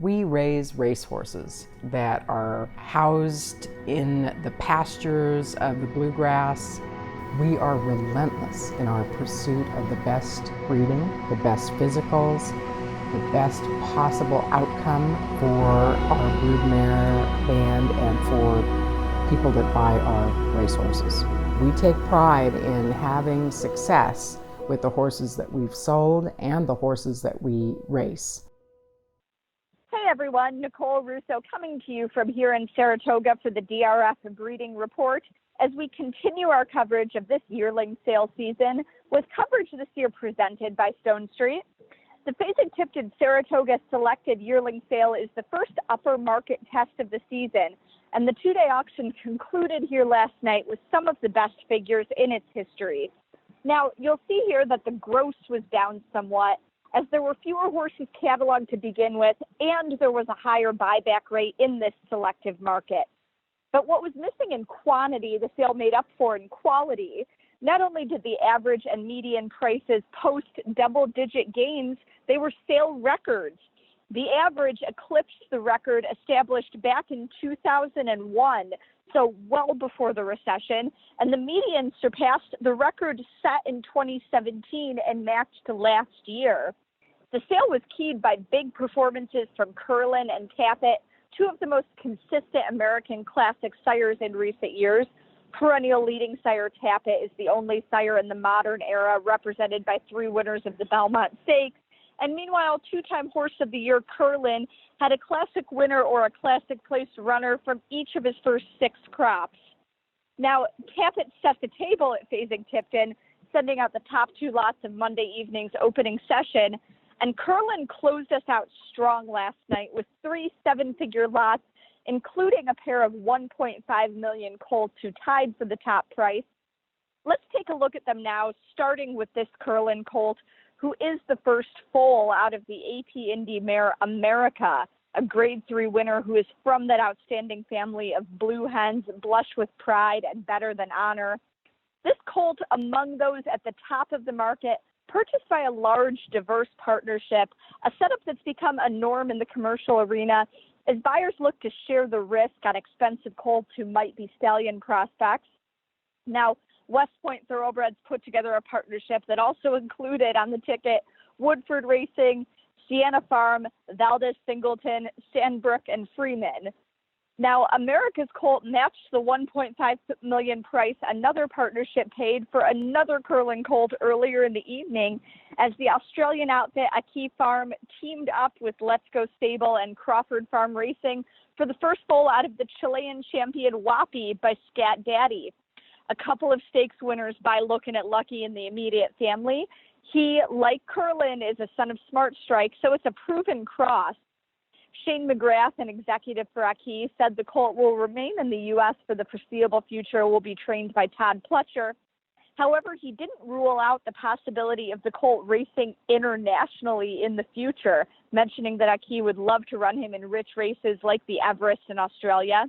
We raise racehorses that are housed in the pastures of the bluegrass. We are relentless in our pursuit of the best breeding, the best physicals, the best possible outcome for our broodmare band and for people that buy our racehorses. We take pride in having success with the horses that we've sold and the horses that we race. Hey everyone, Nicole Russo coming to you from here in Saratoga for the DRF Breeding Report as we continue our coverage of this yearling sale season with coverage this year presented by Stonestreet. The Fasig-Tipton Saratoga Selected Yearling Sale is the first upper market test of the season, and the two-day auction concluded here last night with some of the best figures in its history. Now, you'll see here that the gross was down somewhat, as there were fewer horses cataloged to begin with, and there was a higher buyback rate in this selective market. But what was missing in quantity, the sale made up for in quality. Not only did the average and median prices post double-digit gains, they were sale records. The average eclipsed the record established back in 2001, so well before the recession, and the median surpassed the record set in 2017 and matched last year. The sale was keyed by big performances from Curlin and Tappet, two of the most consistent American classic sires in recent years. Perennial leading sire Tappet is the only sire in the modern era represented by 3 winners of the Belmont Stakes. And meanwhile, 2-time Horse of the Year Curlin had a classic winner or a classic place runner from each of his first 6 crops. Now, Tappet set the table at Fasig-Tipton, sending out the top 2 lots of Monday evening's opening session. And Curlin closed us out strong last night with 3 7-figure lots, including a pair of 1.5 million colts who tied for the top price. Let's take a look at them now, starting with this Curlin colt, who is the first foal out of the AP Indy mare America, a Grade 3 winner who is from that outstanding family of blue hens, blush with pride and better than honor. This colt, among those at the top of the market, purchased by a large, diverse partnership, a setup that's become a norm in the commercial arena as buyers look to share the risk on expensive colts who might be stallion prospects. Now, West Point Thoroughbreds put together a partnership that also included on the ticket Woodford Racing, Sienna Farm, Valdez Singleton, Sandbrook, and Freeman. Now, America's colt matched the 1.5 million price another partnership paid for another Curlin colt earlier in the evening as the Australian outfit Aki Farm teamed up with Let's Go Stable and Crawford Farm Racing for the first foal out of the Chilean champion Wapi by Scat Daddy. A couple of stakes winners by Looking at Lucky in the immediate family. He, like Curlin, is a son of Smart Strike, so it's a proven cross. Shane McGrath, an executive for Aki, said the colt will remain in the U.S. for the foreseeable future, will be trained by Todd Pletcher. However, he didn't rule out the possibility of the colt racing internationally in the future, mentioning that Aki would love to run him in rich races like the Everest in Australia.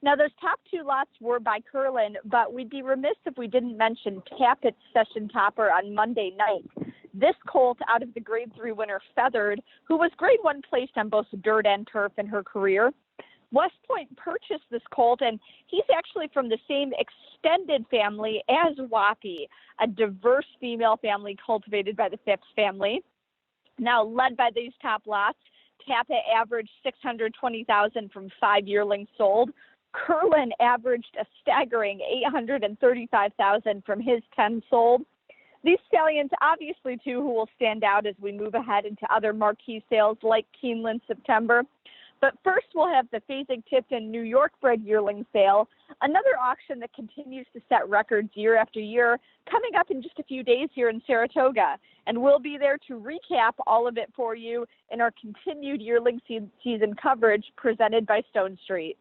Now, those top 2 lots were by Curlin, but we'd be remiss if we didn't mention Tappet's session topper on Monday night. This colt out of the Grade 3 winner Feathered, who was Grade 1 placed on both dirt and turf in her career. West Point purchased this colt, and he's actually from the same extended family as Wapi, a diverse female family cultivated by the Phipps family. Now, led by these top lots, Tappet averaged $620,000 from 5 yearlings sold. Curlin averaged a staggering $835,000 from his 10 sold. These stallions, obviously, too, who will stand out as we move ahead into other marquee sales like Keeneland September. But first, we'll have the Fasig-Tipton New York bred yearling sale, another auction that continues to set records year after year, coming up in just a few days here in Saratoga. And we'll be there to recap all of it for you in our continued yearling season coverage presented by Stonestreet.